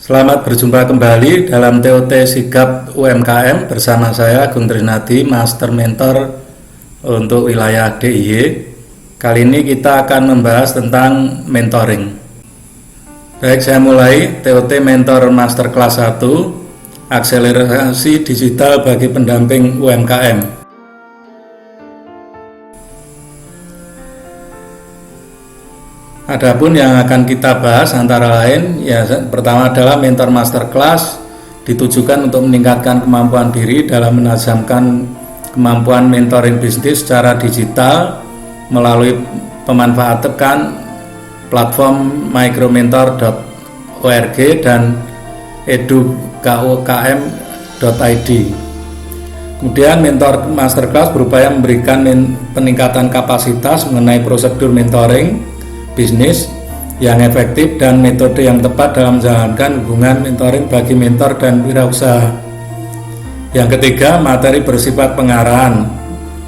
Selamat berjumpa kembali dalam TOT Sigap UMKM bersama saya Gung Trisnadi, Master Mentor untuk wilayah DIY. Kali ini kita akan membahas tentang mentoring. Baik, saya mulai TOT Mentor Masterclass 1, Akselerasi Digital bagi Pendamping UMKM. Adapun yang akan kita bahas antara lain, pertama adalah mentor masterclass ditujukan untuk meningkatkan kemampuan diri dalam menajamkan kemampuan mentoring bisnis secara digital melalui pemanfaatan platform micromentor.org dan edukukm.id. Kemudian mentor masterclass berupaya memberikan peningkatan kapasitas mengenai prosedur mentoring bisnis yang efektif dan metode yang tepat dalam menjalankan hubungan mentoring bagi mentor dan wirausaha. Yang ketiga, materi bersifat pengarahan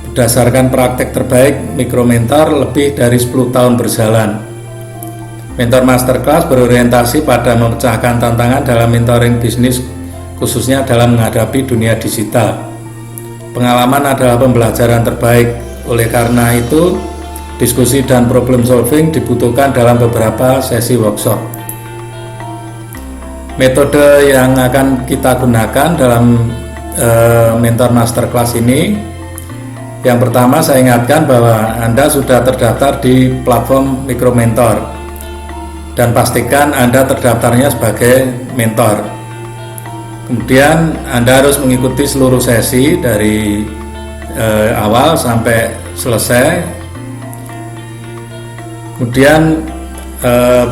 berdasarkan praktek terbaik mikromentor lebih dari 10 tahun berjalan. Mentor masterclass berorientasi pada memecahkan tantangan dalam mentoring bisnis, khususnya dalam menghadapi dunia digital. Pengalaman adalah pembelajaran terbaik, oleh karena itu diskusi dan problem solving dibutuhkan dalam beberapa sesi workshop. Metode yang akan kita gunakan dalam mentor masterclass ini, yang pertama saya ingatkan bahwa Anda sudah terdaftar di platform Micromentor dan pastikan Anda terdaftarnya sebagai mentor. Kemudian Anda harus mengikuti seluruh sesi dari awal sampai selesai. Kemudian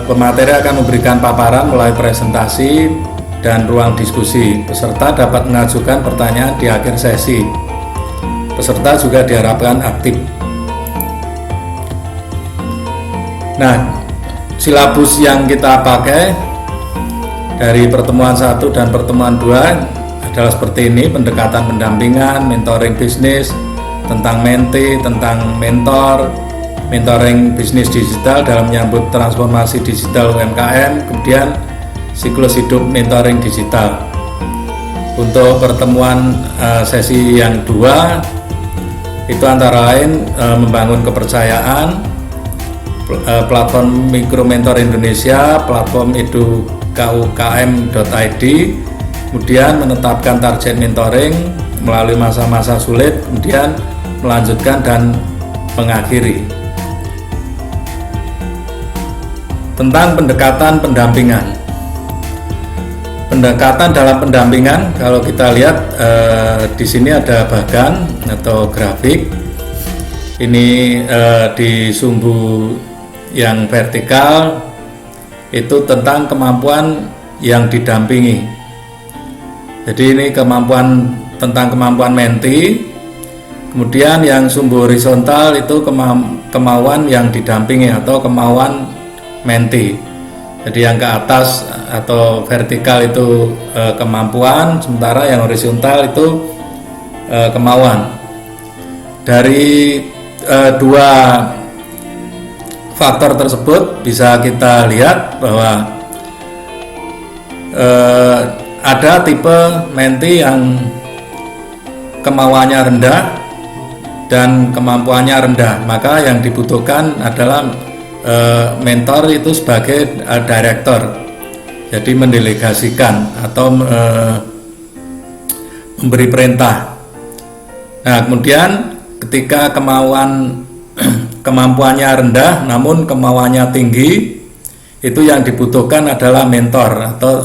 pemateri akan memberikan paparan melalui presentasi dan ruang diskusi. Peserta dapat mengajukan pertanyaan di akhir sesi. Peserta juga diharapkan aktif. Nah, silabus yang kita pakai dari pertemuan 1 dan pertemuan 2 adalah seperti ini: pendekatan pendampingan, mentoring bisnis, tentang mentee, tentang mentor, mentoring bisnis digital dalam menyambut transformasi digital UMKM, kemudian siklus hidup mentoring digital. Untuk pertemuan sesi yang 2 itu antara lain membangun kepercayaan, platform Mikromentor Indonesia, platform edukukm.id, kemudian menetapkan target mentoring melalui masa-masa sulit, kemudian melanjutkan dan mengakhiri. Tentang pendekatan pendampingan. Pendekatan dalam pendampingan, kalau kita lihat di sini ada bagan atau grafik. Ini di sumbu yang vertikal itu tentang kemampuan yang didampingi. Jadi ini tentang kemampuan mentee. Kemudian yang sumbu horizontal itu kemauan yang didampingi atau kemauan mentee. Jadi yang ke atas atau vertikal itu kemampuan, sementara yang horizontal itu kemauan. Dari dua faktor tersebut bisa kita lihat bahwa ada tipe mentee yang kemauannya rendah dan kemampuannya rendah, maka yang dibutuhkan adalah mentor itu sebagai director, jadi mendelegasikan atau memberi perintah. Nah, kemudian ketika kemampuannya rendah namun kemauannya tinggi, itu yang dibutuhkan adalah mentor atau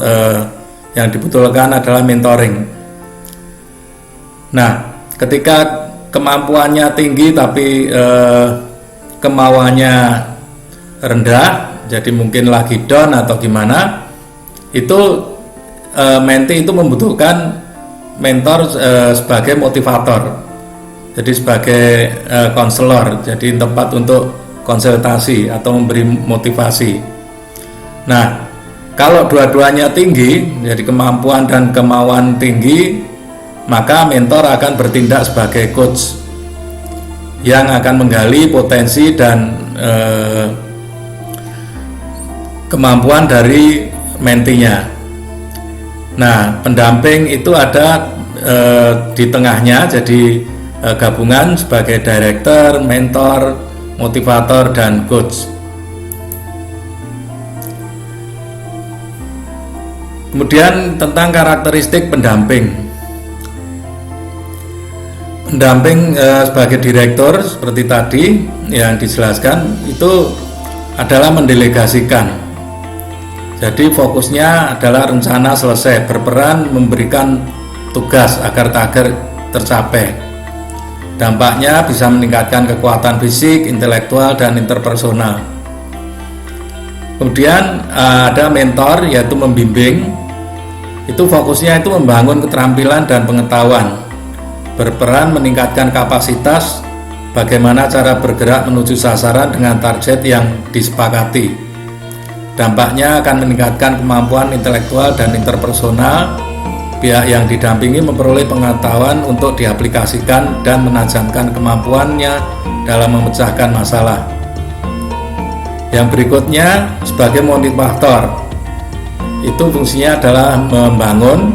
yang dibutuhkan adalah mentoring. Nah, ketika kemampuannya tinggi tapi kemauannya rendah, jadi mungkin lagi down atau gimana, itu mentee itu membutuhkan mentor sebagai motivator, jadi sebagai konselor, jadi tempat untuk konsultasi atau memberi motivasi. Nah, kalau dua-duanya tinggi, jadi kemampuan dan kemauan tinggi, maka mentor akan bertindak sebagai coach yang akan menggali potensi dan kemampuan dari mentinya. Nah, pendamping itu ada di tengahnya, jadi gabungan sebagai director, mentor, motivator, dan coach. Kemudian tentang karakteristik pendamping. Pendamping sebagai direktur seperti tadi yang dijelaskan itu adalah mendelegasikan. Jadi fokusnya adalah rencana selesai, berperan memberikan tugas agar target tercapai. Dampaknya bisa meningkatkan kekuatan fisik, intelektual, dan interpersonal. Kemudian ada mentor, yaitu membimbing. Itu fokusnya itu membangun keterampilan dan pengetahuan, berperan meningkatkan kapasitas, bagaimana cara bergerak menuju sasaran dengan target yang disepakati. Dampaknya akan meningkatkan kemampuan intelektual dan interpersonal. Pihak yang didampingi memperoleh pengetahuan untuk diaplikasikan dan menajamkan kemampuannya dalam memecahkan masalah. Yang berikutnya sebagai motivator, itu fungsinya adalah membangun,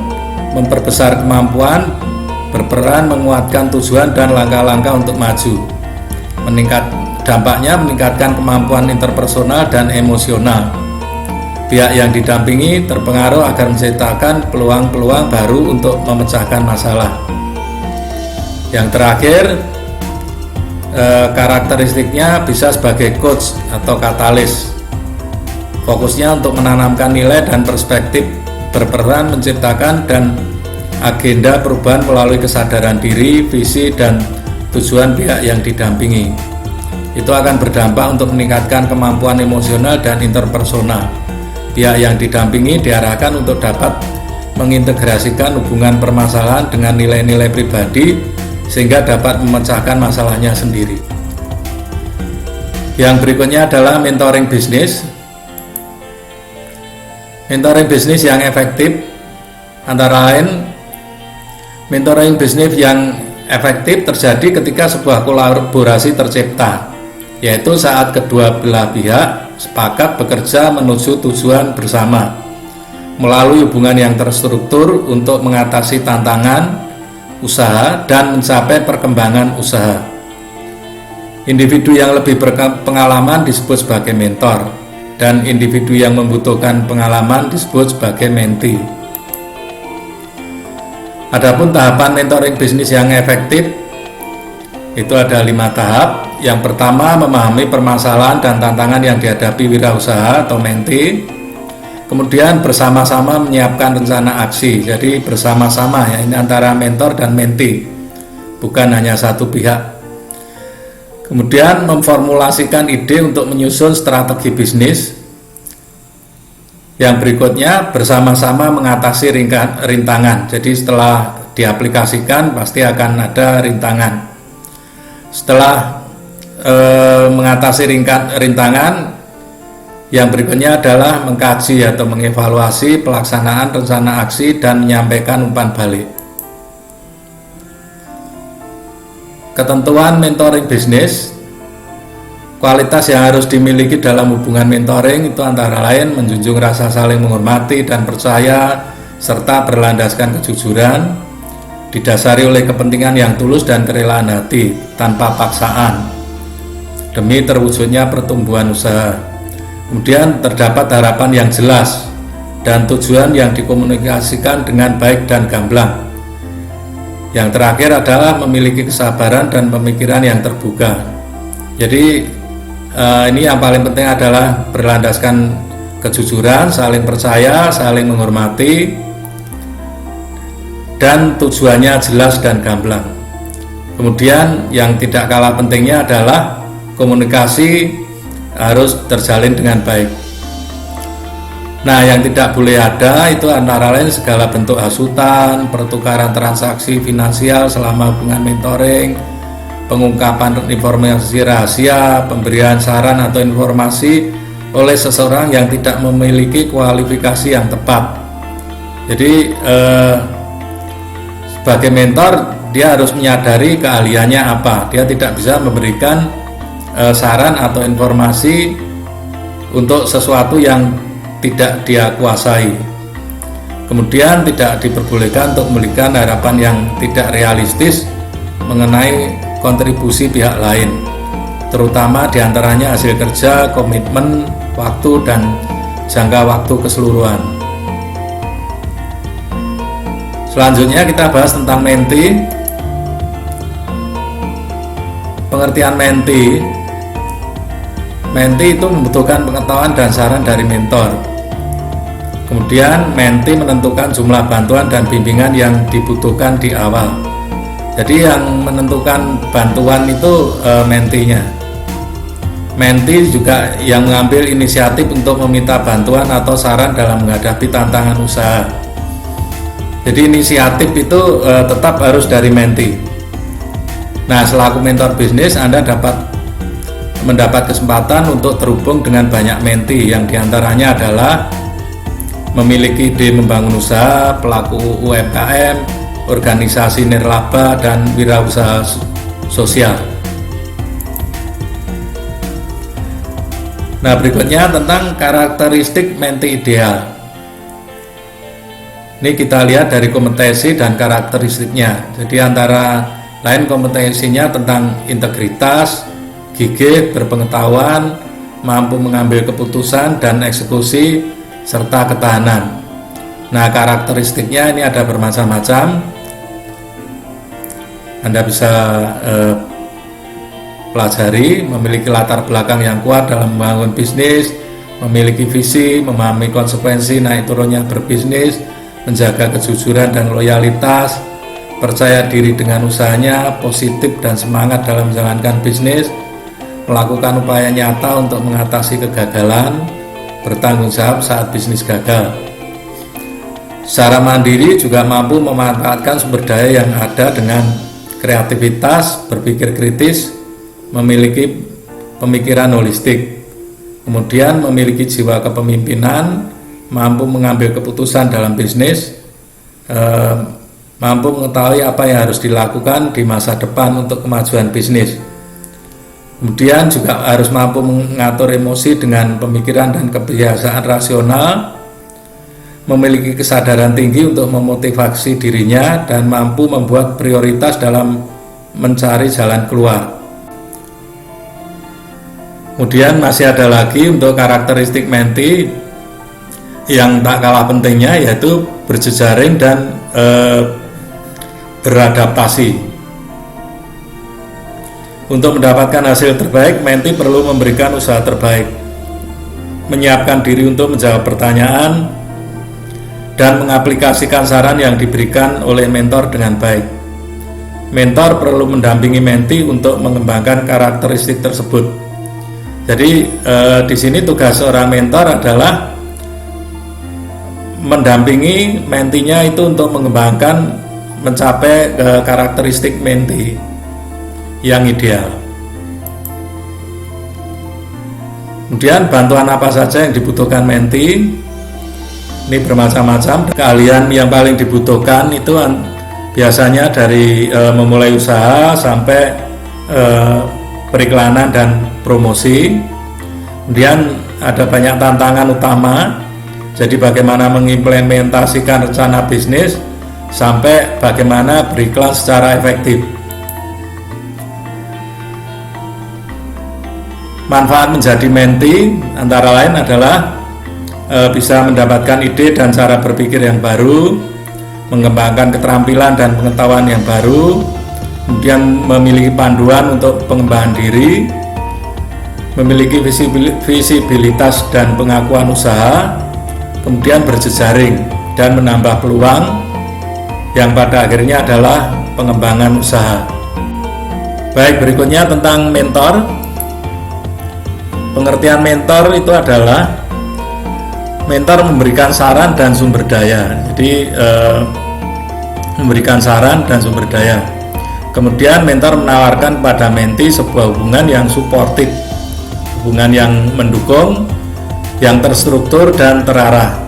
memperbesar kemampuan, berperan menguatkan tujuan dan langkah-langkah untuk maju. Dampaknya meningkatkan kemampuan interpersonal dan emosional. Pihak yang didampingi terpengaruh agar menciptakan peluang-peluang baru untuk memecahkan masalah. Yang terakhir, karakteristiknya bisa sebagai coach atau katalis. Fokusnya untuk menanamkan nilai dan perspektif, berperan menciptakan dan agenda perubahan melalui kesadaran diri, visi, dan tujuan pihak yang didampingi. Itu akan berdampak untuk meningkatkan kemampuan emosional dan interpersonal. Pihak yang didampingi diarahkan untuk dapat mengintegrasikan hubungan permasalahan dengan nilai-nilai pribadi sehingga dapat memecahkan masalahnya sendiri. Yang berikutnya adalah mentoring bisnis. Mentoring bisnis yang efektif antara lain, mentoring bisnis yang efektif terjadi ketika sebuah kolaborasi tercipta, yaitu saat kedua belah pihak sepakat bekerja menuju tujuan bersama melalui hubungan yang terstruktur untuk mengatasi tantangan usaha dan mencapai perkembangan usaha. Individu yang lebih berpengalaman disebut sebagai mentor dan individu yang membutuhkan pengalaman disebut sebagai mentee. Adapun tahapan mentoring bisnis yang efektif itu ada 5 tahap. Yang pertama, memahami permasalahan dan tantangan yang dihadapi wirausaha atau mentee. Kemudian bersama-sama menyiapkan rencana aksi. Jadi bersama-sama ya, ini antara mentor dan mentee, bukan hanya satu pihak. Kemudian memformulasikan ide untuk menyusun strategi bisnis. Yang berikutnya bersama-sama mengatasi rintangan. Jadi setelah diaplikasikan pasti akan ada rintangan. Setelah mengatasi rintangan, yang berikutnya adalah mengkaji atau mengevaluasi pelaksanaan rencana aksi dan menyampaikan umpan balik. Ketentuan mentoring bisnis. Kualitas yang harus dimiliki dalam hubungan mentoring itu antara lain menjunjung rasa saling menghormati dan percaya, serta berlandaskan kejujuran, didasari oleh kepentingan yang tulus dan kerelaan hati tanpa paksaan demi terwujudnya pertumbuhan usaha. Kemudian terdapat harapan yang jelas dan tujuan yang dikomunikasikan dengan baik dan gamblang. Yang terakhir adalah memiliki kesabaran dan pemikiran yang terbuka. Jadi ini yang paling penting adalah berlandaskan kejujuran, saling percaya, saling menghormati, dan tujuannya jelas dan gamblang. Kemudian yang tidak kalah pentingnya adalah komunikasi harus terjalin dengan baik. Nah, yang tidak boleh ada itu antara lain segala bentuk hasutan, pertukaran transaksi finansial selama hubungan mentoring, pengungkapan informasi rahasia, pemberian saran atau informasi oleh seseorang yang tidak memiliki kualifikasi yang tepat. Jadi sebagai mentor dia harus menyadari keahliannya apa. Dia tidak bisa memberikan saran atau informasi untuk sesuatu yang tidak dia kuasai. Kemudian tidak diperbolehkan untuk memberikan harapan yang tidak realistis mengenai kontribusi pihak lain, terutama diantaranya hasil kerja, komitmen, waktu, dan jangka waktu keseluruhan. Selanjutnya kita bahas tentang menti. Pengertian menti itu membutuhkan pengetahuan dan saran dari mentor. Kemudian menti menentukan jumlah bantuan dan bimbingan yang dibutuhkan di awal. Jadi yang menentukan bantuan itu mentinya. Menti juga yang mengambil inisiatif untuk meminta bantuan atau saran dalam menghadapi tantangan usaha. Jadi inisiatif itu tetap harus dari menti. Nah, selaku mentor bisnis, Anda mendapat kesempatan untuk terhubung dengan banyak menti yang diantaranya adalah memiliki ide membangun usaha, pelaku UMKM, organisasi nirlaba, dan wirausaha sosial. Nah, berikutnya tentang karakteristik menti ideal. Ini kita lihat dari kompetensi dan karakteristiknya. Jadi antara lain kompetensinya tentang integritas, gigih, berpengetahuan, mampu mengambil keputusan dan eksekusi, serta ketahanan. Nah, karakteristiknya ini ada bermacam-macam. Anda bisa pelajari, memiliki latar belakang yang kuat dalam membangun bisnis, memiliki visi, memahami konsekuensi naik turunnya berbisnis, menjaga kejujuran dan loyalitas, percaya diri dengan usahanya, positif dan semangat dalam menjalankan bisnis, melakukan upaya nyata untuk mengatasi kegagalan, bertanggung jawab saat bisnis gagal. Secara mandiri juga mampu memanfaatkan sumber daya yang ada dengan kreativitas, berpikir kritis, memiliki pemikiran holistik, kemudian memiliki jiwa kepemimpinan, mampu mengambil keputusan dalam bisnis, mampu mengetahui apa yang harus dilakukan di masa depan untuk kemajuan bisnis. Kemudian juga harus mampu mengatur emosi dengan pemikiran dan kebiasaan rasional, memiliki kesadaran tinggi untuk memotivasi dirinya, dan mampu membuat prioritas dalam mencari jalan keluar. Kemudian masih ada lagi untuk karakteristik menti yang tak kalah pentingnya, yaitu berjejaring dan beradaptasi. Untuk mendapatkan hasil terbaik, menti perlu memberikan usaha terbaik, menyiapkan diri untuk menjawab pertanyaan, dan mengaplikasikan saran yang diberikan oleh mentor dengan baik. Mentor perlu mendampingi menti untuk mengembangkan karakteristik tersebut. Jadi di sini tugas seorang mentor adalah mendampingi mentinya itu untuk mengembangkan, mencapai karakteristik menti yang ideal. Kemudian bantuan apa saja yang dibutuhkan menti? Ini bermacam-macam. Keahlian yang paling dibutuhkan itu biasanya dari memulai usaha sampai periklanan dan promosi. Kemudian ada banyak tantangan utama. Jadi bagaimana mengimplementasikan rencana bisnis sampai bagaimana beriklan secara efektif. Manfaat menjadi menti antara lain adalah bisa mendapatkan ide dan cara berpikir yang baru, mengembangkan keterampilan dan pengetahuan yang baru, kemudian memiliki panduan untuk pengembangan diri, memiliki visibilitas dan pengakuan usaha, kemudian berjejaring dan menambah peluang yang pada akhirnya adalah pengembangan usaha. Baik, berikutnya tentang mentor. Pengertian mentor itu adalah mentor memberikan saran dan sumber daya. Jadi memberikan saran dan sumber daya. Kemudian mentor menawarkan pada menti sebuah hubungan yang suportif, hubungan yang mendukung, yang terstruktur dan terarah.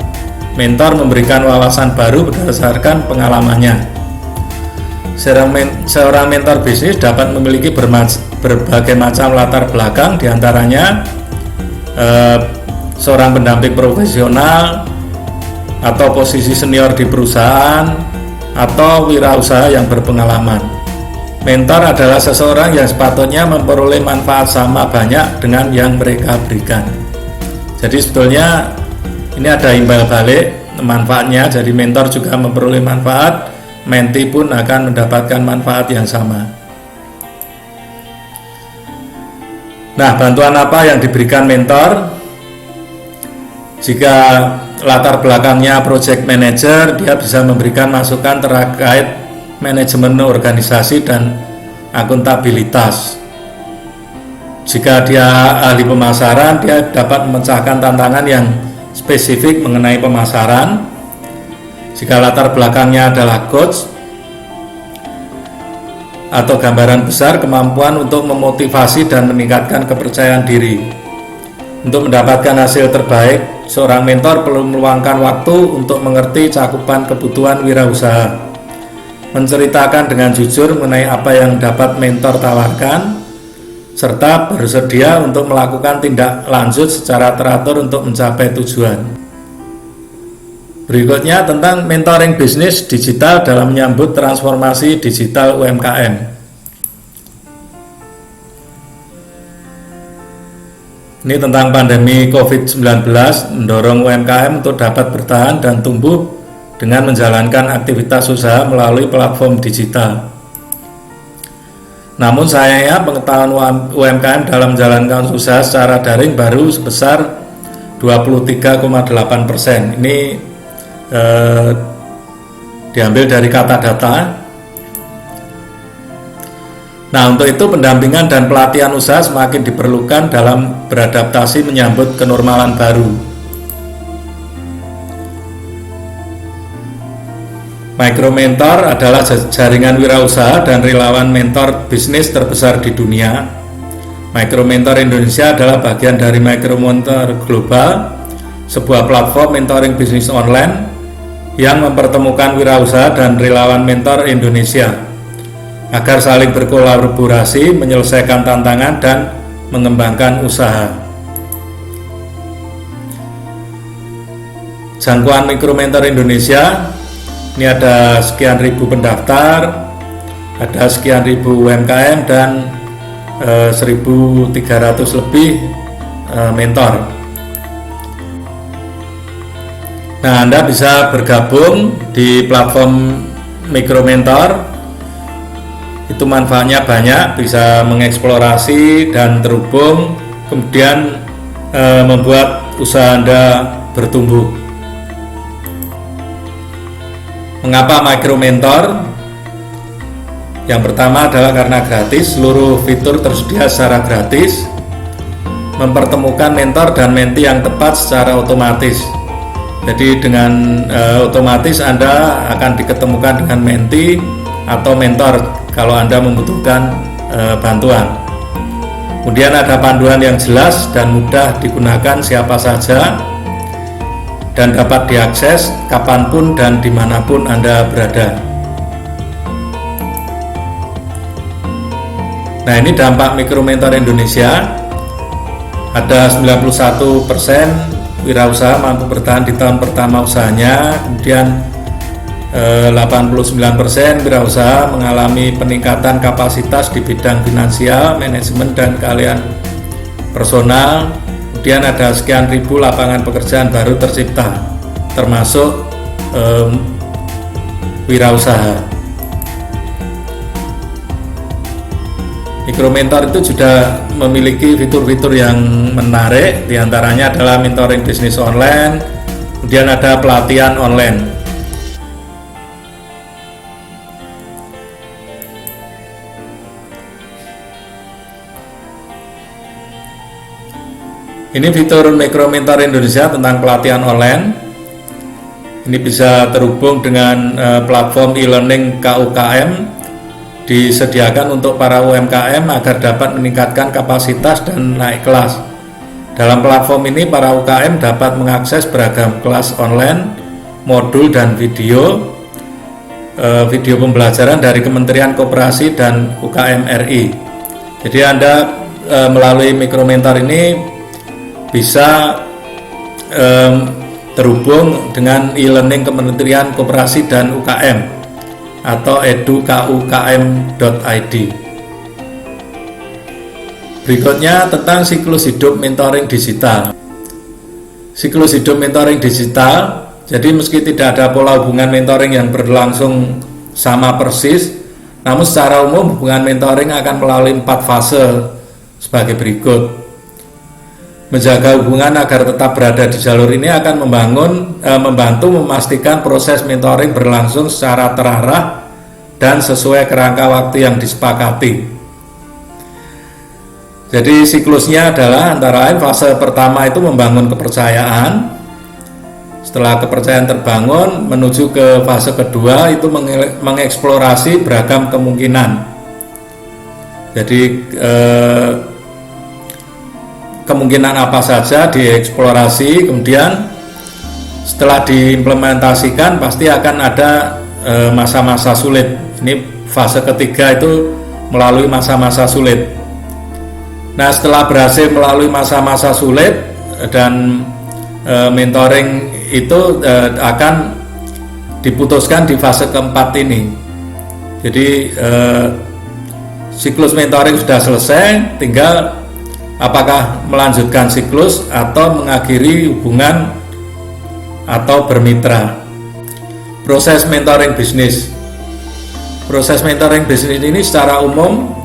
Mentor memberikan wawasan baru berdasarkan pengalamannya. Seorang mentor bisnis dapat memiliki berbagai macam latar belakang, diantaranya seorang pendamping profesional atau posisi senior di perusahaan, atau wirausaha yang berpengalaman. Mentor adalah seseorang yang sepatutnya memperoleh manfaat sama banyak dengan yang mereka berikan. Jadi sebetulnya ini ada imbal balik manfaatnya, jadi mentor juga memperoleh manfaat, mentee pun akan mendapatkan manfaat yang sama. Nah, bantuan apa yang diberikan mentor? Jika latar belakangnya project manager, dia bisa memberikan masukan terkait manajemen organisasi dan akuntabilitas. Jika dia ahli pemasaran, dia dapat memecahkan tantangan yang spesifik mengenai pemasaran. Jika latar belakangnya adalah coach atau gambaran besar, kemampuan untuk memotivasi dan meningkatkan kepercayaan diri. Untuk mendapatkan hasil terbaik, seorang mentor perlu meluangkan waktu untuk mengerti cakupan kebutuhan wirausaha, menceritakan dengan jujur mengenai apa yang dapat mentor tawarkan, serta bersedia untuk melakukan tindak lanjut secara teratur untuk mencapai tujuan. Berikutnya tentang mentoring bisnis digital dalam menyambut transformasi digital UMKM. Ini tentang pandemi COVID-19 mendorong UMKM untuk dapat bertahan dan tumbuh dengan menjalankan aktivitas usaha melalui platform digital. Namun sayangnya pengetahuan UMKM dalam menjalankan usaha secara daring baru sebesar 23,8%. Ini diambil dari kata data. Nah, untuk itu pendampingan dan pelatihan usaha semakin diperlukan dalam beradaptasi menyambut kenormalan baru. Micromentor adalah jaringan wirausaha dan relawan mentor bisnis terbesar di dunia. Micromentor Indonesia adalah bagian dari Micromentor Global, sebuah platform mentoring bisnis online yang mempertemukan wirausaha dan relawan mentor Indonesia agar saling berkolaborasi, menyelesaikan tantangan, dan mengembangkan usaha. Jangkauan Micromentor Indonesia, ini ada sekian ribu pendaftar, ada sekian ribu UMKM, dan 1.300 lebih mentor. Nah, Anda bisa bergabung di platform Micromentor. Itu manfaatnya banyak, bisa mengeksplorasi dan terhubung, kemudian membuat usaha Anda bertumbuh. Mengapa Micromentor? Yang pertama adalah karena gratis, seluruh fitur tersedia secara gratis, mempertemukan mentor dan mentee yang tepat secara otomatis. Jadi dengan otomatis Anda akan diketemukan dengan mentee atau mentor kalau Anda membutuhkan bantuan. Kemudian ada panduan yang jelas dan mudah digunakan siapa saja dan dapat diakses kapanpun dan dimanapun Anda berada. Nah, ini dampak Micromentor Indonesia. Ada 91% wirausaha mampu bertahan di tahun pertama usahanya, kemudian 89% wirausaha mengalami peningkatan kapasitas di bidang finansial, manajemen, dan keahlian personal. Kemudian ada sekian ribu lapangan pekerjaan baru tercipta, termasuk wirausaha. Micromentor itu sudah memiliki fitur-fitur yang menarik, diantaranya adalah mentoring bisnis online, kemudian ada pelatihan online. Ini fitur Micromentor Indonesia tentang pelatihan online. Ini bisa terhubung dengan platform e-learning KUKM, disediakan untuk para UMKM agar dapat meningkatkan kapasitas dan naik kelas. Dalam platform ini para UKM dapat mengakses beragam kelas online, modul, dan video pembelajaran dari Kementerian Koperasi dan UKM RI. Jadi Anda melalui Micromentor ini bisa terhubung dengan e-learning Kementerian Koperasi dan UKM atau edukukm.id. Berikutnya tentang siklus hidup mentoring digital. Siklus hidup mentoring digital, jadi meski tidak ada pola hubungan mentoring yang berlangsung sama persis, namun secara umum hubungan mentoring akan melalui 4 fase sebagai berikut. Menjaga hubungan agar tetap berada di jalur ini akan membantu memastikan proses mentoring berlangsung secara terarah dan sesuai kerangka waktu yang disepakati. Jadi siklusnya adalah antara lain fase pertama itu membangun kepercayaan. Setelah kepercayaan terbangun, menuju ke fase kedua itu mengeksplorasi beragam kemungkinan. Jadi kemungkinan apa saja dieksplorasi, kemudian setelah diimplementasikan pasti akan ada masa-masa sulit. Ini fase ketiga itu melalui masa-masa sulit. Nah, setelah berhasil melalui masa-masa sulit dan mentoring itu akan diputuskan di fase keempat ini. Jadi siklus mentoring sudah selesai, tinggal apakah melanjutkan siklus atau mengakhiri hubungan atau bermitra. Proses mentoring bisnis. Proses mentoring bisnis ini secara umum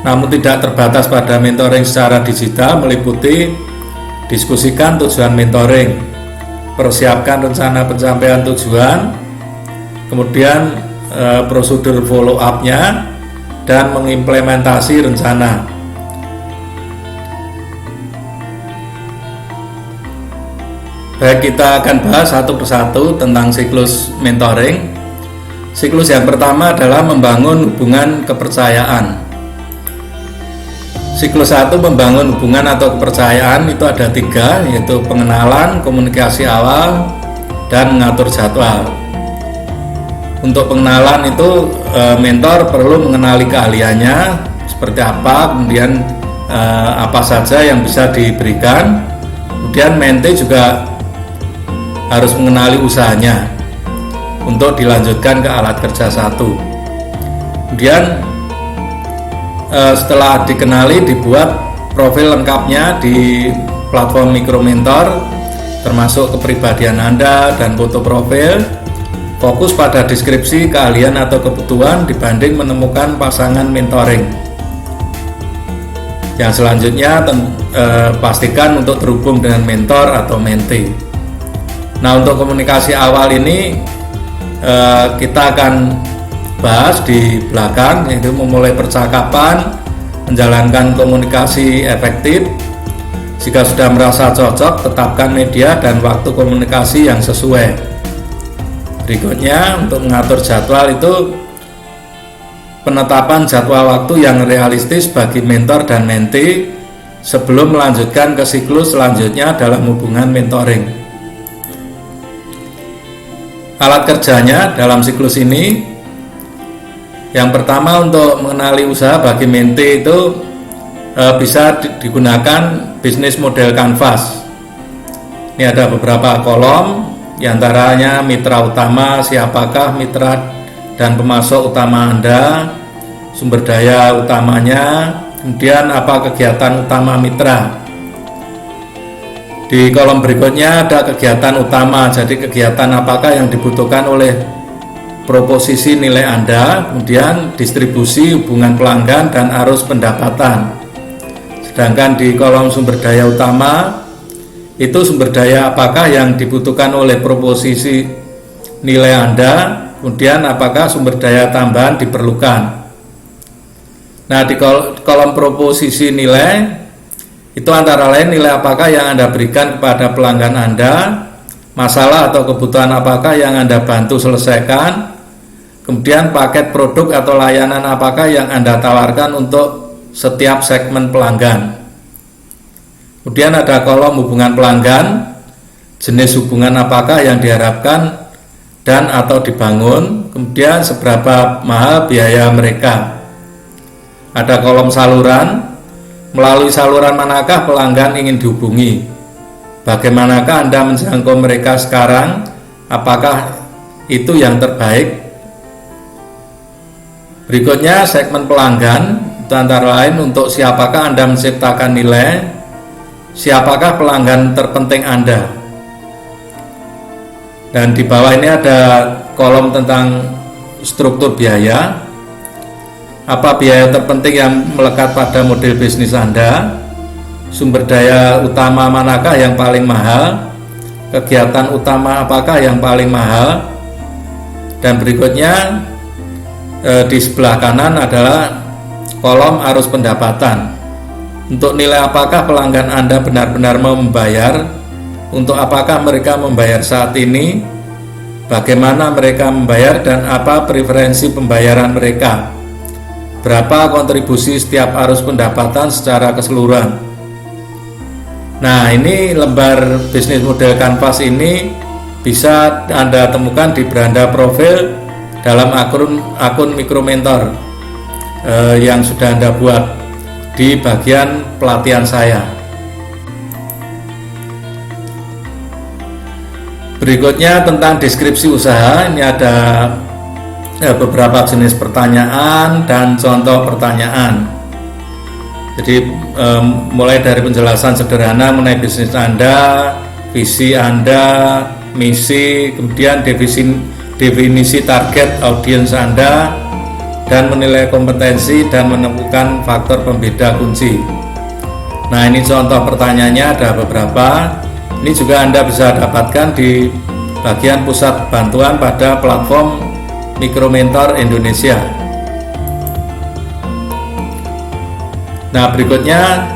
namun tidak terbatas pada mentoring secara digital, meliputi diskusikan tujuan mentoring, persiapkan rencana pencapaian tujuan, kemudian prosedur follow up-nya, dan mengimplementasi rencana. Baik, kita akan bahas satu persatu tentang siklus mentoring. Siklus yang pertama adalah membangun hubungan kepercayaan. Siklus 1 membangun hubungan atau kepercayaan itu ada 3, yaitu pengenalan, komunikasi awal, dan mengatur jadwal. Untuk pengenalan itu mentor perlu mengenali keahliannya seperti apa, kemudian apa saja yang bisa diberikan. Kemudian mentee juga harus mengenali usahanya untuk dilanjutkan ke alat kerja 1. Kemudian setelah dikenali, dibuat profil lengkapnya di platform Micromentor, termasuk kepribadian Anda dan foto profil. Fokus pada deskripsi keahlian atau kebutuhan dibanding menemukan pasangan mentoring. Yang selanjutnya pastikan untuk terhubung dengan mentor atau mentee. Nah, untuk komunikasi awal ini kita akan bahas di belakang, yaitu memulai percakapan, menjalankan komunikasi efektif. Jika sudah merasa cocok, tetapkan media dan waktu komunikasi yang sesuai. Berikutnya, untuk mengatur jadwal itu penetapan jadwal waktu yang realistis bagi mentor dan mentee sebelum melanjutkan ke siklus selanjutnya dalam hubungan mentoring. Alat kerjanya dalam siklus ini, yang pertama untuk mengenali usaha bagi mentee itu bisa digunakan bisnis model kanvas. Ini ada beberapa kolom, diantaranya mitra utama, siapakah mitra dan pemasok utama Anda, sumber daya utamanya, kemudian apa kegiatan utama mitra. Di kolom berikutnya ada kegiatan utama, jadi kegiatan apakah yang dibutuhkan oleh proposisi nilai Anda, kemudian distribusi, hubungan pelanggan, dan arus pendapatan. Sedangkan di kolom sumber daya utama, itu sumber daya apakah yang dibutuhkan oleh proposisi nilai Anda, kemudian apakah sumber daya tambahan diperlukan. Nah, di kolom proposisi nilai, itu antara lain nilai apakah yang Anda berikan kepada pelanggan Anda, masalah atau kebutuhan apakah yang Anda bantu selesaikan, kemudian paket produk atau layanan apakah yang Anda tawarkan untuk setiap segmen pelanggan. Kemudian ada kolom hubungan pelanggan, jenis hubungan apakah yang diharapkan dan atau dibangun, kemudian seberapa mahal biaya mereka. Ada kolom saluran, melalui saluran manakah pelanggan ingin dihubungi. bagaimanakah Anda menjangkau mereka sekarang? Apakah itu yang terbaik? Berikutnya segmen pelanggan, itu antara lain untuk siapakah Anda menciptakan nilai, siapakah pelanggan terpenting Anda. Dan di bawah ini ada kolom tentang struktur biaya. Apa biaya terpenting yang melekat pada model bisnis Anda? Sumber daya utama manakah yang paling mahal? Kegiatan utama apakah yang paling mahal? Dan berikutnya di sebelah kanan adalah kolom arus pendapatan. Untuk nilai apakah pelanggan Anda benar-benar mau membayar? Untuk apakah mereka membayar saat ini? Bagaimana mereka membayar dan apa preferensi pembayaran mereka? Berapa kontribusi setiap arus pendapatan secara keseluruhan? Nah, ini lembar bisnis model kanvas ini bisa Anda temukan di beranda profil dalam akun Mikromentor yang sudah Anda buat di bagian pelatihan saya. Berikutnya tentang deskripsi usaha. Ini ada beberapa jenis pertanyaan dan contoh pertanyaan. Jadi mulai dari penjelasan sederhana mengenai bisnis Anda, visi Anda, misi, kemudian definisi target audiens Anda, dan menilai kompetensi dan menemukan faktor pembeda kunci. Nah, ini contoh pertanyaannya ada beberapa. Ini juga Anda bisa dapatkan di bagian pusat bantuan pada platform Mikromentor Indonesia. Nah, berikutnya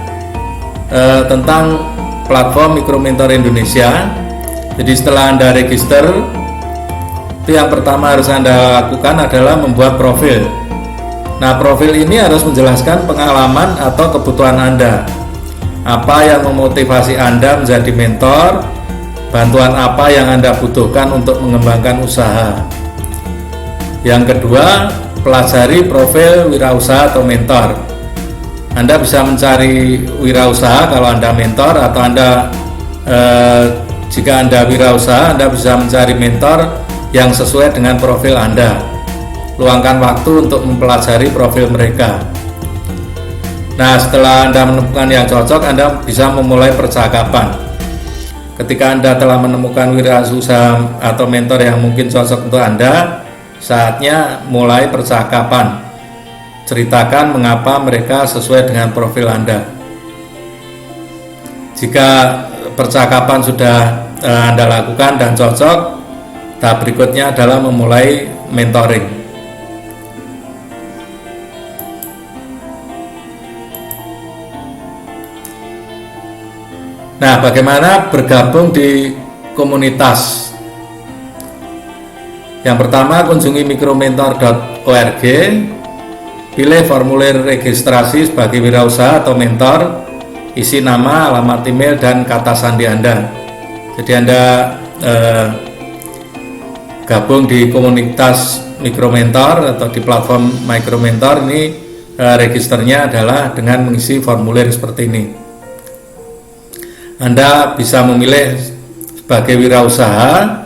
tentang platform Mikromentor Indonesia. Jadi setelah Anda register, itu yang pertama harus Anda lakukan adalah membuat profil. Nah, profil ini harus menjelaskan pengalaman atau kebutuhan Anda. Apa yang memotivasi Anda menjadi mentor, bantuan apa yang Anda butuhkan untuk mengembangkan usaha. Yang kedua, pelajari profil wirausaha atau mentor. Anda bisa mencari wirausaha kalau Anda mentor, atau jika Anda wirausaha, Anda bisa mencari mentor yang sesuai dengan profil Anda. Luangkan waktu untuk mempelajari profil mereka. Nah, setelah Anda menemukan yang cocok, Anda bisa memulai percakapan. Ketika Anda telah menemukan wirausaha atau mentor yang mungkin cocok untuk Anda, saatnya mulai percakapan. Ceritakan mengapa mereka sesuai dengan profil Anda. Jika percakapan sudah Anda lakukan dan cocok, tahap berikutnya adalah memulai mentoring. Nah, bagaimana bergabung di komunitas? Yang pertama, kunjungi mikromentor.org. Pilih formulir registrasi sebagai wirausaha atau mentor, isi nama, alamat email, dan kata sandi Anda. Jadi Anda gabung di komunitas Mikromentor atau di platform Mikromentor ini, registernya adalah dengan mengisi formulir seperti ini. Anda bisa memilih sebagai wirausaha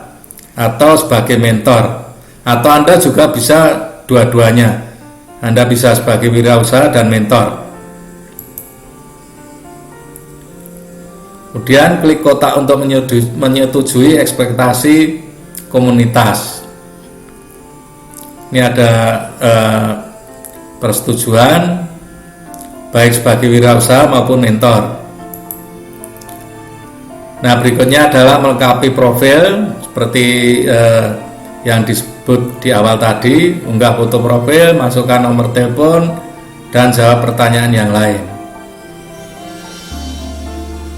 atau sebagai mentor, atau Anda juga bisa dua-duanya. Anda bisa sebagai wirausaha dan mentor. Kemudian klik kotak untuk menyetujui ekspektasi komunitas. Ini ada persetujuan baik sebagai wirausaha maupun mentor. Nah, berikutnya adalah melengkapi profil seperti yang disebut di awal tadi, unggah foto profil, masukkan nomor telepon, dan jawab pertanyaan yang lain.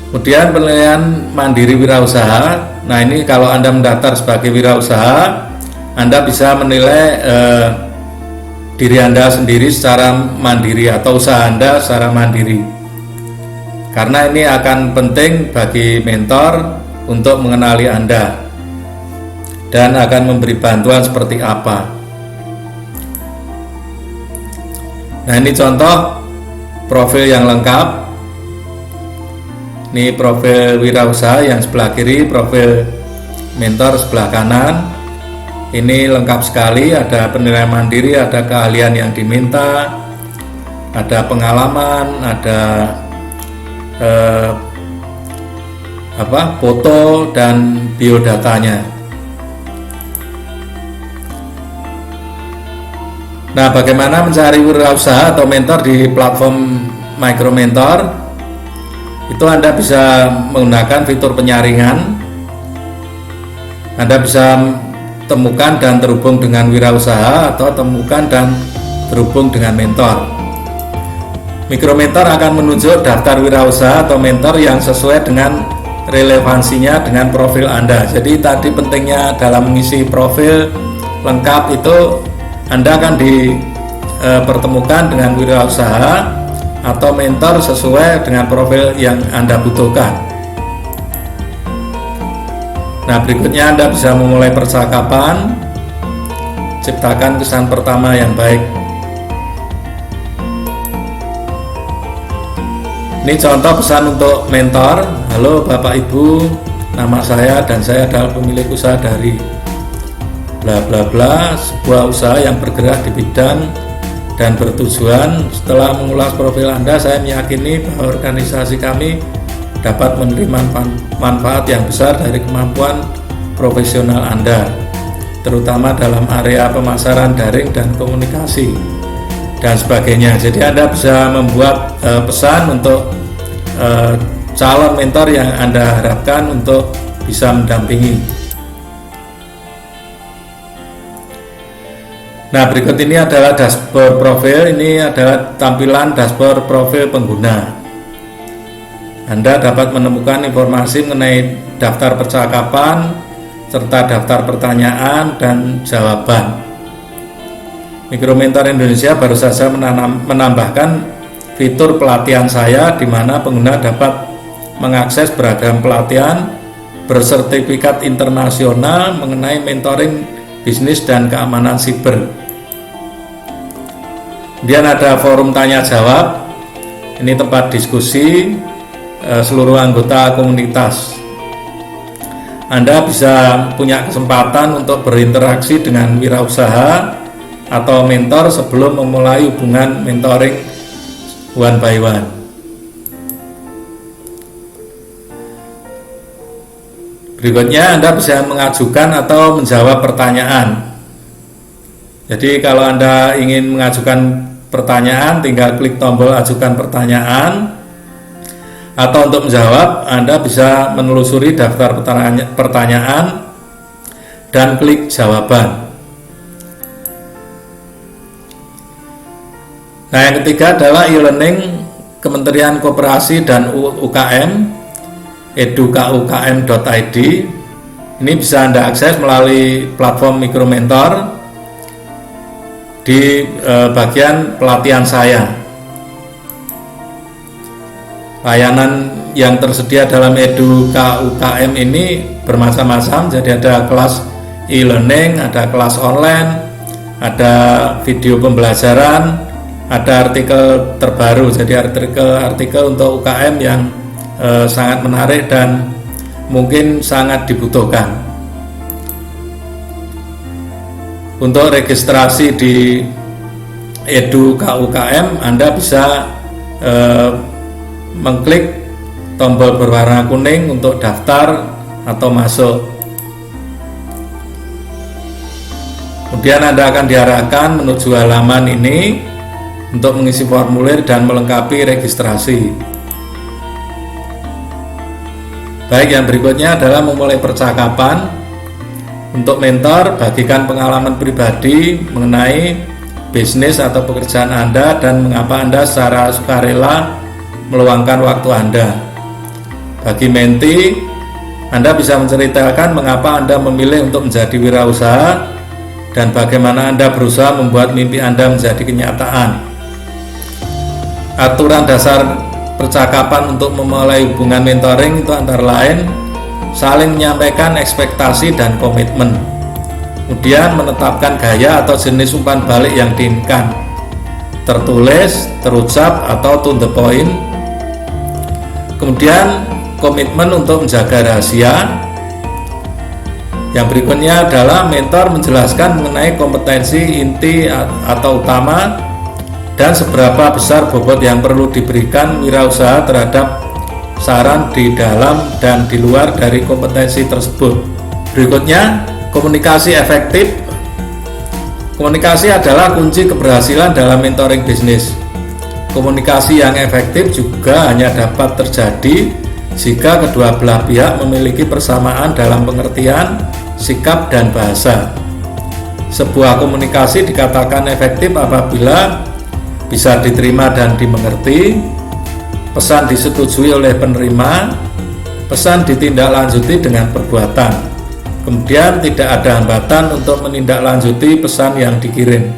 Kemudian penilaian mandiri wirausaha. Nah, ini kalau Anda mendaftar sebagai wirausaha, Anda bisa menilai diri Anda sendiri secara mandiri atau usaha Anda secara mandiri. Karena ini akan penting bagi mentor untuk mengenali Anda dan akan memberi bantuan seperti apa. Nah, ini contoh profil yang lengkap. Ini profil wirausaha yang sebelah kiri, profil mentor sebelah kanan. Ini lengkap sekali, ada penilaian mandiri, ada keahlian yang diminta, ada pengalaman, ada foto dan biodatanya. Nah, bagaimana mencari wirausaha atau mentor di platform Micromentor? Itu Anda bisa menggunakan fitur penyaringan. Anda bisa temukan dan terhubung dengan wirausaha atau temukan dan terhubung dengan mentor. Micromentor akan menunjuk daftar wirausaha atau mentor yang sesuai dengan relevansinya dengan profil Anda. Jadi tadi pentingnya dalam mengisi profil lengkap itu Anda akan dipertemukan dengan wirausaha atau mentor sesuai dengan profil yang Anda butuhkan. Nah, berikutnya Anda bisa memulai percakapan, ciptakan kesan pertama yang baik. Ini contoh pesan untuk mentor. Halo Bapak Ibu, nama saya dan saya adalah pemilik usaha dari bla bla bla, sebuah usaha yang bergerak di bidang dan bertujuan. Setelah mengulas profil Anda, saya meyakini bahwa organisasi kami dapat menerima manfaat yang besar dari kemampuan profesional Anda, terutama dalam area pemasaran daring dan komunikasi dan sebagainya. Jadi Anda bisa membuat pesan untuk calon mentor yang Anda harapkan untuk bisa mendampingi. Nah, berikut ini adalah dashboard profil. Ini adalah tampilan dashboard profil pengguna. Anda dapat menemukan informasi mengenai daftar percakapan serta daftar pertanyaan dan jawaban. Micromentor Indonesia baru saja menambahkan fitur pelatihan saya, di mana pengguna dapat mengakses beragam pelatihan bersertifikat internasional mengenai mentoring bisnis dan keamanan siber. Kemudian ada forum tanya jawab. Ini tempat diskusi seluruh anggota komunitas. Anda bisa punya kesempatan untuk berinteraksi dengan wirausaha atau mentor sebelum memulai hubungan mentoring one by one. Berikutnya Anda bisa mengajukan atau menjawab pertanyaan. Jadi kalau Anda ingin mengajukan pertanyaan, tinggal klik tombol ajukan pertanyaan, atau untuk menjawab Anda bisa menelusuri daftar pertanyaan dan klik jawaban. Nah, yang ketiga adalah e-learning Kementerian Koperasi dan UKM, edukukm.id. Ini bisa Anda akses melalui platform Micromentor di bagian pelatihan saya. Layanan yang tersedia dalam edukukm ini bermacam-macam. Jadi ada kelas e-learning, ada kelas online, ada video pembelajaran, ada artikel terbaru. Jadi artikel untuk UKM yang sangat menarik dan mungkin sangat dibutuhkan. Untuk registrasi di edukukm, Anda bisa mengklik tombol berwarna kuning untuk daftar atau masuk. Kemudian Anda akan diarahkan menuju halaman ini untuk mengisi formulir dan melengkapi registrasi. Baik, yang berikutnya adalah memulai percakapan. Untuk mentor, bagikan pengalaman pribadi mengenai bisnis atau pekerjaan Anda dan mengapa Anda secara sukarela meluangkan waktu Anda. Bagi menti, Anda bisa menceritakan mengapa Anda memilih untuk menjadi wirausaha dan bagaimana Anda berusaha membuat mimpi Anda menjadi kenyataan. Aturan dasar percakapan untuk memulai hubungan mentoring itu antara lain saling menyampaikan ekspektasi dan komitmen, kemudian menetapkan gaya atau jenis umpan balik yang diinginkan, tertulis, terucap, atau to the point. Kemudian komitmen untuk menjaga rahasia. Yang berikutnya adalah mentor menjelaskan mengenai kompetensi inti atau utama dan seberapa besar bobot yang perlu diberikan wirausaha terhadap saran di dalam dan di luar dari kompetensi tersebut. Berikutnya, komunikasi efektif. Komunikasi adalah kunci keberhasilan dalam mentoring bisnis. Komunikasi yang efektif juga hanya dapat terjadi jika kedua belah pihak memiliki persamaan dalam pengertian, sikap, dan bahasa. Sebuah komunikasi dikatakan efektif apabila bisa diterima dan dimengerti, pesan disetujui oleh penerima, pesan ditindaklanjuti dengan perbuatan, kemudian tidak ada hambatan untuk menindaklanjuti pesan yang dikirim.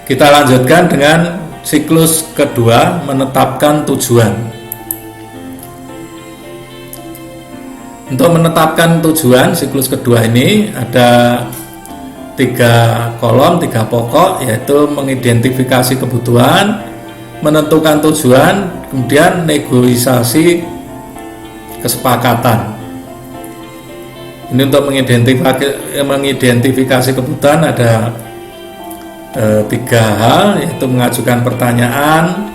Kita lanjutkan dengan siklus kedua, menetapkan tujuan. Untuk menetapkan tujuan, siklus kedua ini ada 3 kolom, 3 pokok, yaitu mengidentifikasi kebutuhan, menentukan tujuan, kemudian negosiasi kesepakatan. Ini untuk mengidentifikasi kebutuhan ada 3 hal, yaitu mengajukan pertanyaan,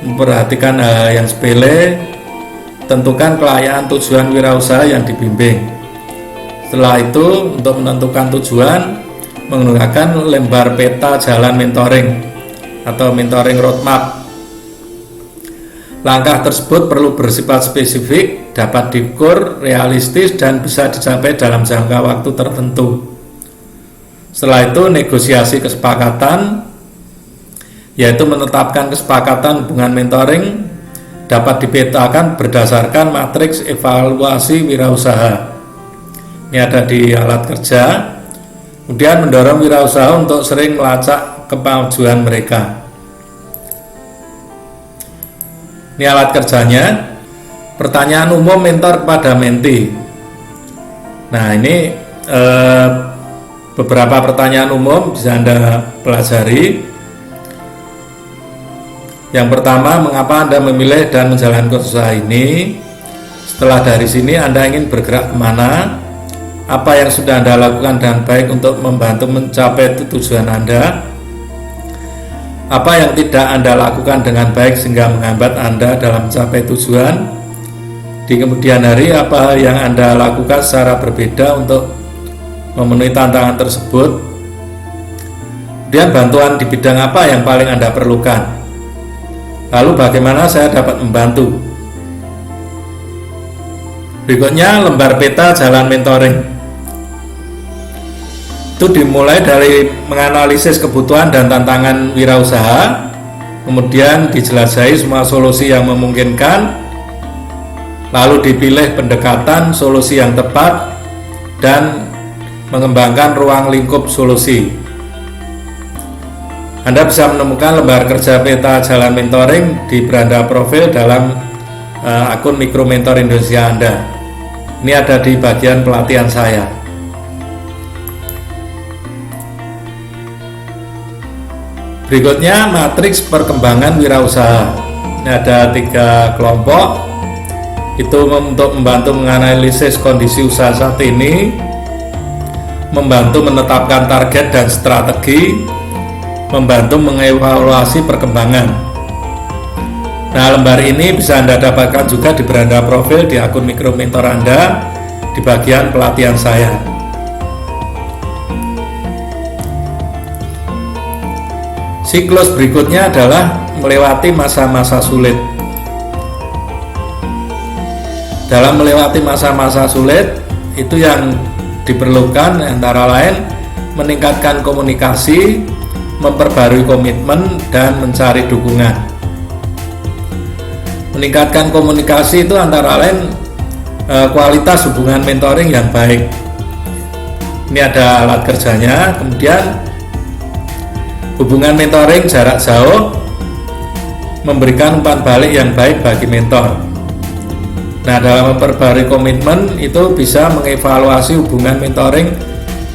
memperhatikan hal yang sepele, tentukan kelayakan tujuan wirausaha yang dibimbing. Setelah itu, untuk menentukan tujuan, menggunakan lembar peta jalan mentoring atau mentoring roadmap. Langkah tersebut perlu bersifat spesifik, dapat diukur, realistis, dan bisa dicapai dalam jangka waktu tertentu. Setelah itu, negosiasi kesepakatan, yaitu menetapkan kesepakatan hubungan mentoring dapat dipetakan berdasarkan matriks evaluasi wirausaha. Ini ada di alat kerja. Kemudian mendorong wirausaha untuk sering melacak kemajuan mereka. Ini alat kerjanya. Pertanyaan umum mentor kepada mentee. Nah, ini beberapa pertanyaan umum bisa Anda pelajari. Yang pertama, mengapa Anda memilih dan menjalankan usaha ini? Setelah dari sini, Anda ingin bergerak kemana? Apa yang sudah Anda lakukan dengan baik untuk membantu mencapai tujuan Anda? Apa yang tidak Anda lakukan dengan baik sehingga menghambat Anda dalam mencapai tujuan? Di kemudian hari, apa yang Anda lakukan secara berbeda untuk memenuhi tantangan tersebut? Kemudian bantuan di bidang apa yang paling Anda perlukan? Lalu bagaimana saya dapat membantu? Berikutnya, lembar peta jalan mentoring. Itu dimulai dari menganalisis kebutuhan dan tantangan wirausaha, kemudian dijelajahi semua solusi yang memungkinkan, lalu dipilih pendekatan solusi yang tepat, dan mengembangkan ruang lingkup solusi. Anda bisa menemukan lembar kerja peta jalan mentoring di beranda profil dalam akun Mikro Mentor Indonesia Anda. Ini ada di bagian pelatihan saya. Berikutnya, matriks perkembangan wirausaha. Ini ada 3 kelompok. Itu untuk membantu menganalisis kondisi usaha saat ini, membantu menetapkan target dan strategi, membantu mengevaluasi perkembangan. Nah, lembar ini bisa Anda dapatkan juga di beranda profil di akun Mikro Mentor Anda di bagian pelatihan saya. Siklus berikutnya adalah melewati masa-masa sulit. Dalam melewati masa-masa sulit, itu yang diperlukan antara lain meningkatkan komunikasi, memperbarui komitmen, dan mencari dukungan. Meningkatkan komunikasi itu antara lain kualitas hubungan mentoring yang baik. Ini ada alat kerjanya. Kemudian hubungan mentoring jarak jauh, memberikan umpan balik yang baik bagi mentor. Nah, dalam memperbarui komitmen itu bisa mengevaluasi hubungan mentoring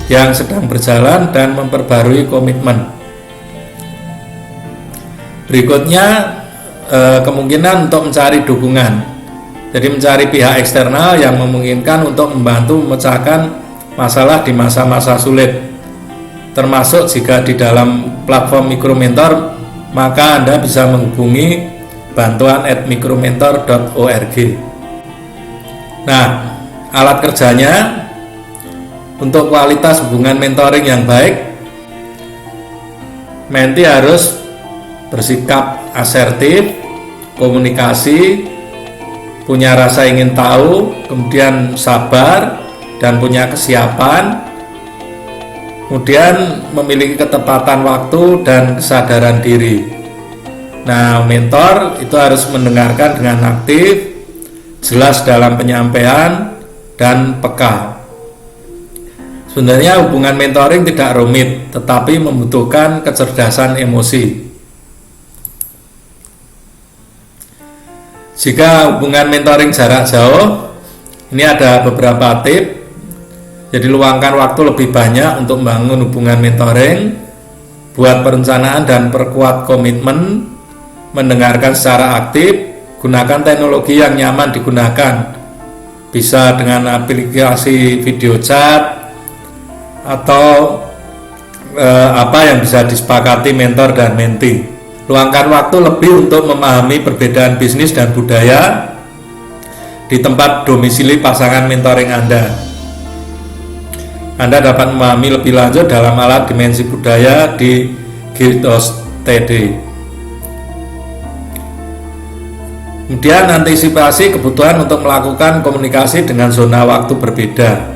yang sedang berjalan dan memperbarui komitmen. Berikutnya, kemungkinan untuk mencari dukungan. Jadi mencari pihak eksternal yang memungkinkan untuk membantu memecahkan masalah di masa-masa sulit. Termasuk jika di dalam platform Micromentor, maka Anda bisa menghubungi bantuan@micromentor.org. Nah, alat kerjanya untuk kualitas hubungan mentoring yang baik, menti harus bersikap asertif, komunikasi, punya rasa ingin tahu, kemudian sabar dan punya kesiapan, kemudian memiliki ketepatan waktu dan kesadaran diri. Nah, mentor itu harus mendengarkan dengan aktif, jelas dalam penyampaian, dan peka. Sebenarnya hubungan mentoring tidak rumit, tetapi membutuhkan kecerdasan emosi. Jika hubungan mentoring jarak jauh, ini ada beberapa tips. Jadi luangkan waktu lebih banyak untuk membangun hubungan mentoring, buat perencanaan dan perkuat komitmen, mendengarkan secara aktif, gunakan teknologi yang nyaman digunakan, bisa dengan aplikasi video chat atau apa yang bisa disepakati mentor dan mentee. Luangkan waktu lebih untuk memahami perbedaan bisnis dan budaya di tempat domisili pasangan mentoring Anda. Anda dapat memahami lebih lanjut dalam alat dimensi budaya di Guild.td. Kemudian antisipasi kebutuhan untuk melakukan komunikasi dengan zona waktu berbeda.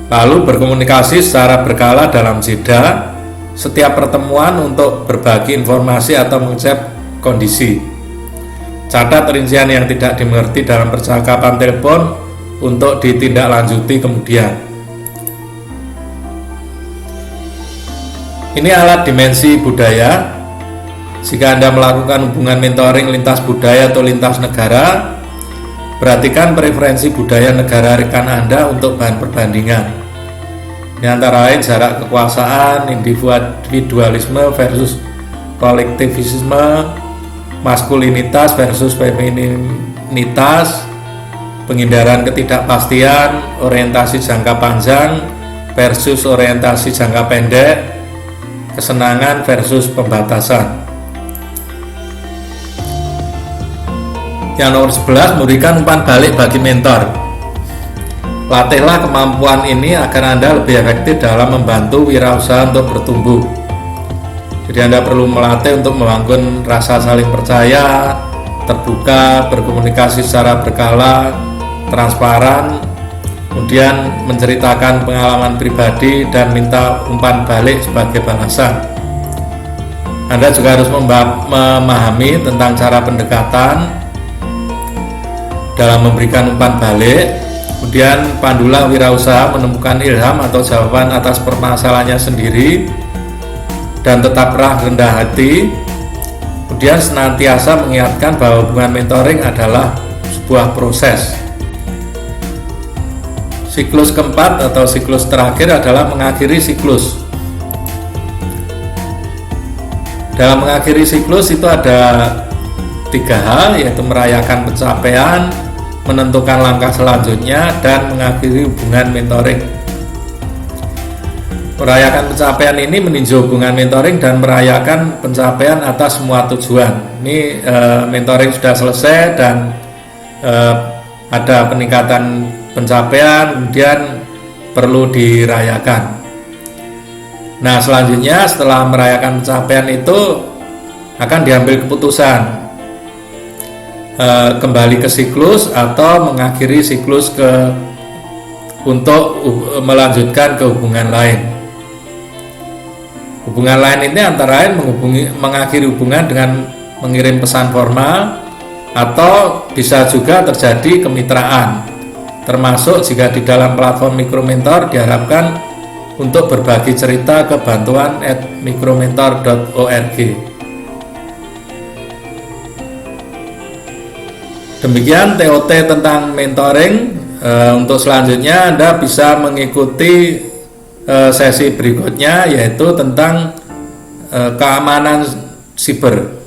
Lalu berkomunikasi secara berkala dalam jeda setiap pertemuan untuk berbagi informasi atau mengecek kondisi. Catat rincian yang tidak dimengerti dalam percakapan telepon untuk ditindaklanjuti kemudian. Ini alat dimensi budaya. Jika Anda melakukan hubungan mentoring lintas budaya atau lintas negara, perhatikan preferensi budaya negara rekan Anda untuk bahan perbandingan. Ini antara lain jarak kekuasaan, individualisme versus kolektivisme, maskulinitas versus femininitas, penghindaran ketidakpastian, orientasi jangka panjang versus orientasi jangka pendek, kesenangan versus pembatasan. Yang nomor 11, memberikan umpan balik bagi mentor. Latihlah kemampuan ini agar Anda lebih efektif dalam membantu wirausaha untuk bertumbuh. Jadi Anda perlu melatih untuk membangun rasa saling percaya, terbuka, berkomunikasi secara berkala, transparan, kemudian menceritakan pengalaman pribadi dan minta umpan balik sebagai balasan. Anda juga harus memahami tentang cara pendekatan dalam memberikan umpan balik. Kemudian pandulah wirausaha menemukan ilham atau jawaban atas permasalahannya sendiri dan tetaplah rendah hati. Kemudian senantiasa mengingatkan bahwa hubungan mentoring adalah sebuah proses. Siklus keempat atau siklus terakhir adalah mengakhiri siklus. Dalam mengakhiri siklus itu ada 3 hal, yaitu merayakan pencapaian, menentukan langkah selanjutnya, dan mengakhiri hubungan mentoring. Merayakan pencapaian ini meninjau hubungan mentoring dan merayakan pencapaian atas semua tujuan. Ini mentoring sudah selesai dan ada peningkatan pencapaian, kemudian perlu dirayakan. Nah, selanjutnya setelah merayakan pencapaian itu akan diambil keputusan kembali ke siklus atau mengakhiri siklus untuk melanjutkan ke hubungan lain. Hubungan lain ini antara lain mengakhiri hubungan dengan mengirim pesan formal, atau bisa juga terjadi kemitraan, termasuk jika di dalam platform Micromentor diharapkan untuk berbagi cerita ke bantuan@micromentor.org. Demikian TOT tentang mentoring. Untuk selanjutnya Anda bisa mengikuti sesi berikutnya, yaitu tentang keamanan siber.